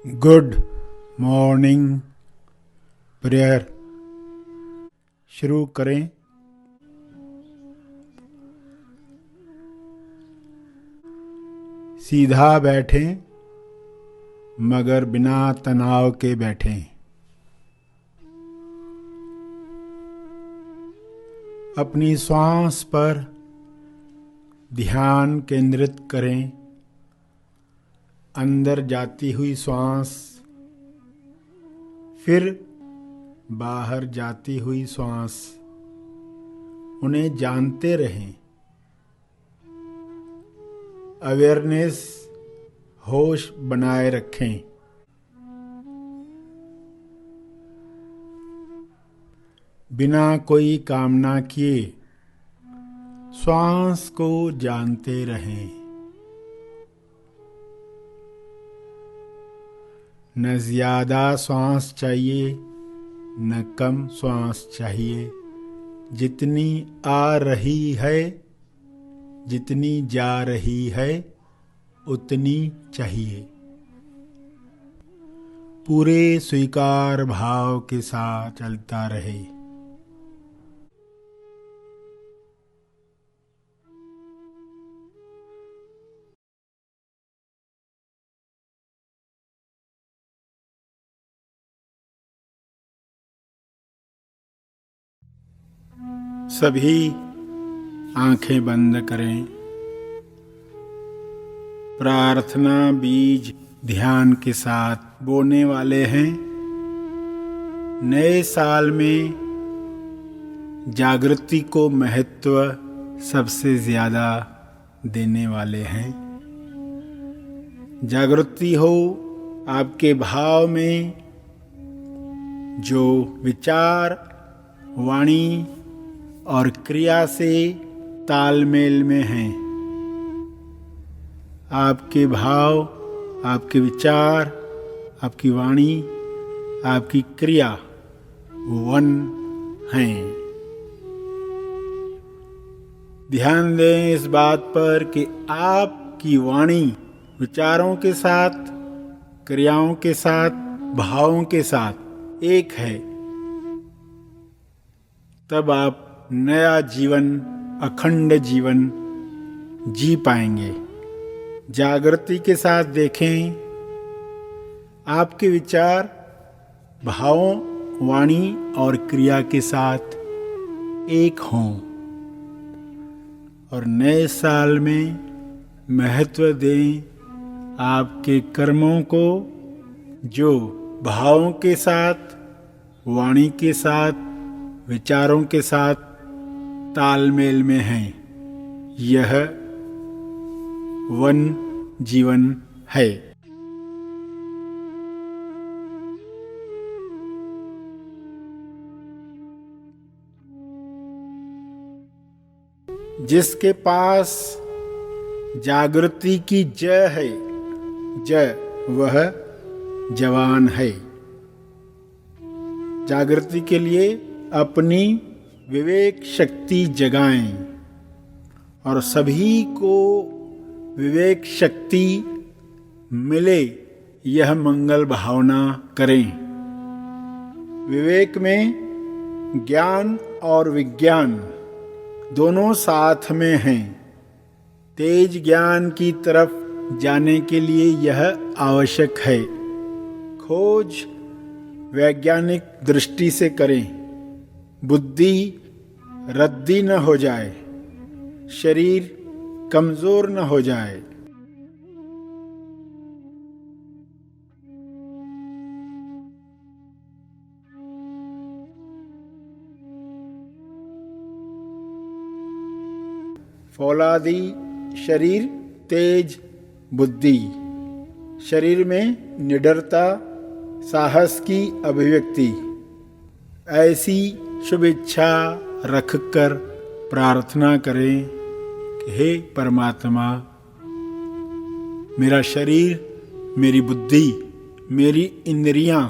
Good morning prayer शुरू करें। सीधा बैठें मगर बिना तनाव के बैठें। अपनी श्वास पर ध्यान केंद्रित करें। अंदर जाती हुई श्वास, फिर बाहर जाती हुई श्वास, उन्हें जानते रहें। अवेयरनेस, होश बनाए रखें। बिना कोई कामना किए श्वास को जानते रहें। न ज्यादा श्वास चाहिए न कम श्वास चाहिए। जितनी आ रही है, जितनी जा रही है, उतनी चाहिए। पूरे स्वीकार भाव के साथ चलता रहे। सभी आंखें बंद करें। प्रार्थना बीज ध्यान के साथ बोने वाले हैं। नए साल में जागृति को महत्व सबसे ज्यादा देने वाले हैं। जागृति हो आपके भाव में, जो विचार, वाणी और क्रिया से तालमेल में हैं। आपके भाव, आपके विचार, आपकी वाणी, आपकी क्रिया वन हैं। ध्यान दें इस बात पर कि आपकी वाणी विचारों के साथ, क्रियाओं के साथ, भावों के साथ एक है। तब आप नया जीवन, अखंड जीवन जी पाएंगे। जागृति के साथ देखें, आपके विचार, भावों, वाणी और क्रिया के साथ एक हों। और नए साल में महत्व दें आपके कर्मों को, जो भावों के साथ, वाणी के साथ, विचारों के साथ तालमेल में हैं। यह वन जीवन है। जिसके पास जागृति की जय है, जय वह जवान है। जागृति के लिए अपनी विवेक शक्ति जगाएं और सभी को विवेक शक्ति मिले, यह मंगल भावना करें। विवेक में ज्ञान और विज्ञान दोनों साथ में हैं। तेज ज्ञान की तरफ जाने के लिए यह आवश्यक है। खोज वैज्ञानिक दृष्टि से करें। बुद्धि रद्दी न हो जाए, शरीर कमजोर न हो जाए। फौलादी शरीर, तेज बुद्धि। शरीर में निडरता, साहस की अभिव्यक्ति। ऐसी शुभ इच्छा रखकर प्रार्थना करें कि हे परमात्मा, मेरा शरीर, मेरी बुद्धि, मेरी इंद्रियां,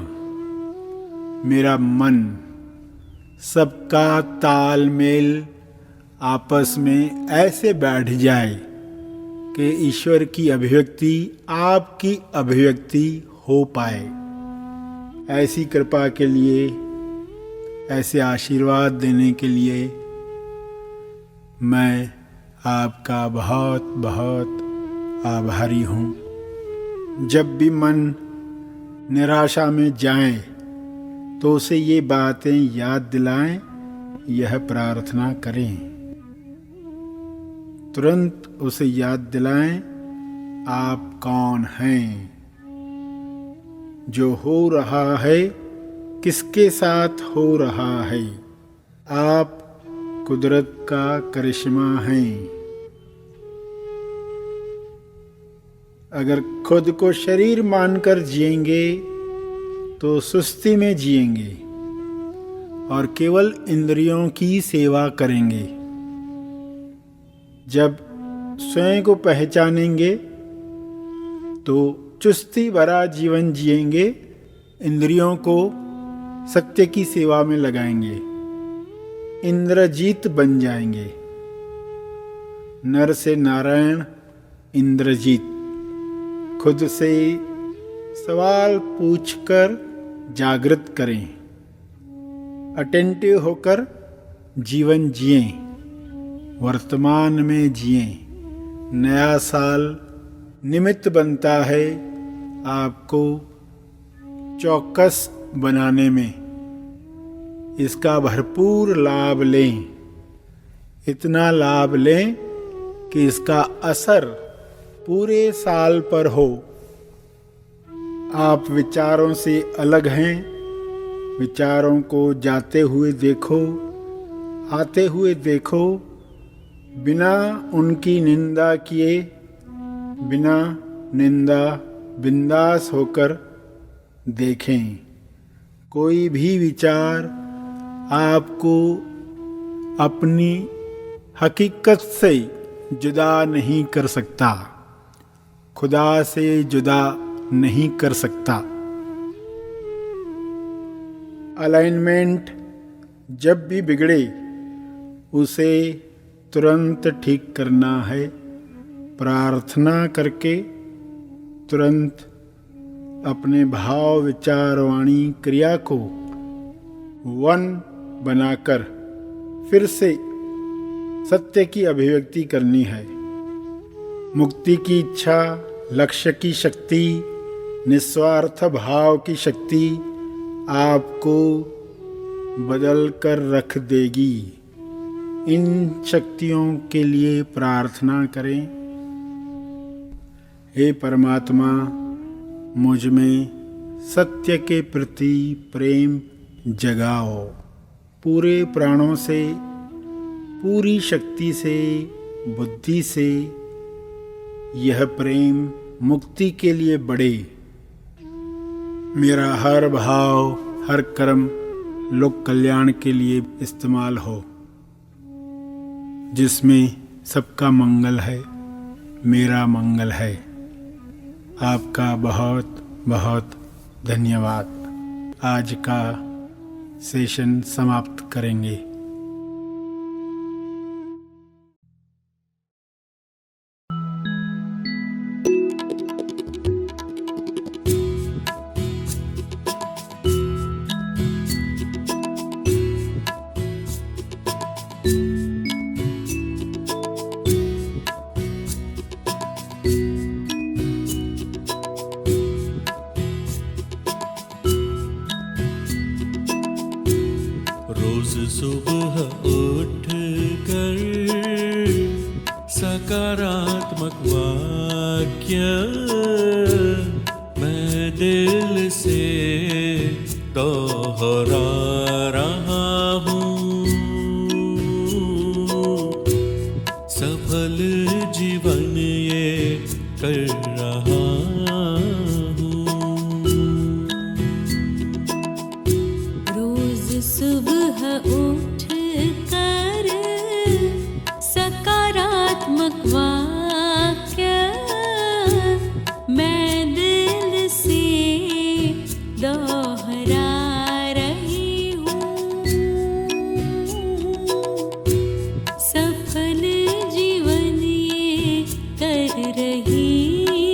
मेरा मन, सबका तालमेल आपस में ऐसे बैठ जाए कि ईश्वर की अभिव्यक्ति, आपकी अभिव्यक्ति हो पाए। ऐसी कृपा के लिए, ऐसे आशीर्वाद देने के लिए मैं आपका बहुत बहुत आभारी हूँ। जब भी मन निराशा में जाए तो उसे ये बातें याद दिलाएं, यह प्रार्थना करें। तुरंत उसे याद दिलाएं आप कौन हैं। जो हो रहा है किसके साथ हो रहा है, आप कुदरत का करिश्मा हैं। अगर खुद को शरीर मानकर जिएंगे तो सुस्ती में जिएंगे और केवल इंद्रियों की सेवा करेंगे। जब स्वयं को पहचानेंगे तो चुस्ती भरा जीवन जिएंगे, इंद्रियों को सत्य की सेवा में लगाएंगे, इंद्रजीत बन जाएंगे। नर से नारायण इंद्रजीत। खुद से सवाल पूछकर जागृत करें, अटेंटिव होकर जीवन जिएं, वर्तमान में जिएं। नया साल निमित्त बनता है आपको चौकस बनाने में। इसका भरपूर लाभ लें, इतना लाभ लें कि इसका असर पूरे साल पर हो। आप विचारों से अलग हैं, विचारों को जाते हुए देखो, आते हुए देखो, बिना उनकी निंदा किए, बिना निंदा बिंदास होकर देखें। कोई भी विचार आपको अपनी हकीकत से जुदा नहीं कर सकता, खुदा से जुदा नहीं कर सकता। अलाइनमेंट जब भी बिगड़े उसे तुरंत ठीक करना है। प्रार्थना करके तुरंत अपने भाव, विचार, वाणी, क्रिया को वन बनाकर फिर से सत्य की अभिव्यक्ति करनी है। मुक्ति की इच्छा, लक्ष्य की शक्ति, निस्वार्थ भाव की शक्ति आपको बदल कर रख देगी। इन शक्तियों के लिए प्रार्थना करें। हे परमात्मा, मुझ में सत्य के प्रति प्रेम जगाओ। पूरे प्राणों से, पूरी शक्ति से, बुद्धि से यह प्रेम मुक्ति के लिए बढ़े। मेरा हर भाव, हर कर्म लोक कल्याण के लिए इस्तेमाल हो, जिसमें सबका मंगल है, मेरा मंगल है। आपका बहुत बहुत धन्यवाद। आज का सेशन समाप्त करेंगे। रोज सुबह उठ कर सकारात्मक वाक्य मैं दिल से दोहरा रहा हूँ। सफल जीवन ये कर रहा सुबह उठ कर सकारात्मक वाक्य मैं दिल से दोहरा रही हूँ। सफल जीवन ये कर रही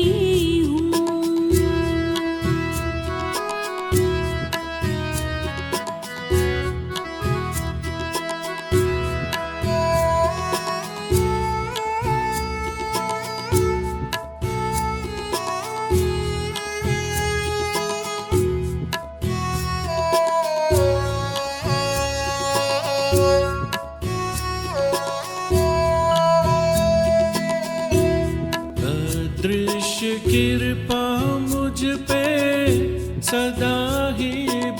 सदा ही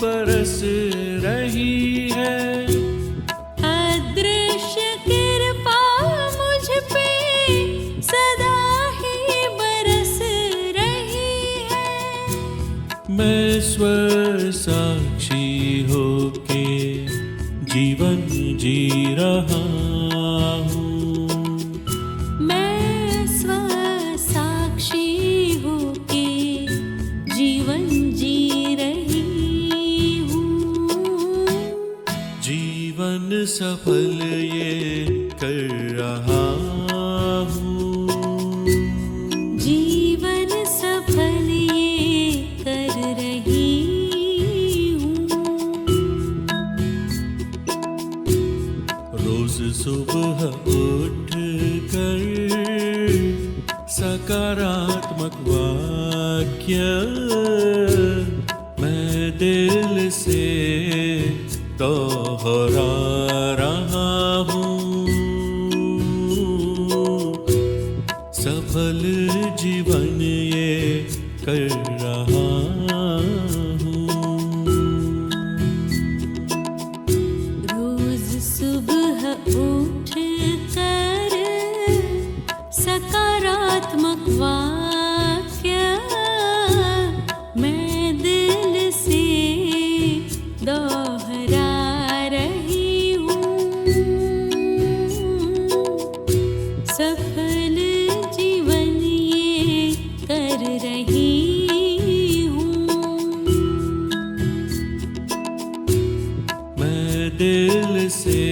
बरस रही है। अदृश्य कृपा मुझ पे सदा ही बरस रही है। मैं स्व साक्षी होके जीवन जी रहा हूँ। मैं स्व साक्षी होके जीवन जी रही हूँ। जीवन सफल ये कर रहा हूँ। जीवन सफल ये कर रही हूँ। रोज सुबह उठ कर सकारात्मक वाक्य मैं दिल से दोहरा रहा हूँ। सफल जीवन ये कर रहा हूँ। रोज सुबह उठ कर सकारात्मक वाक्य मैं दिल से दोहरा रही हूँ। सफल जीवन ये कर रही हूँ। मैं दिल से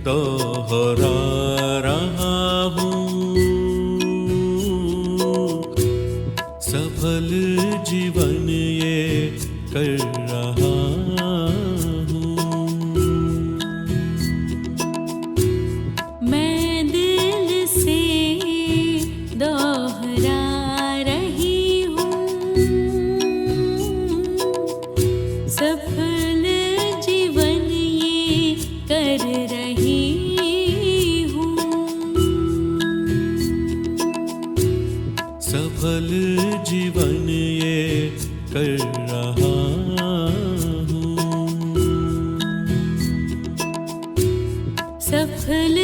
दोहरा रहा हूँ। सफल जीवन ये कर रहा हूँ। मैं दिल से दोहरा रही हूँ। सफल जीवन ये कर रही हूँ। सफल जीवन ये कर रहा हूँ। सफल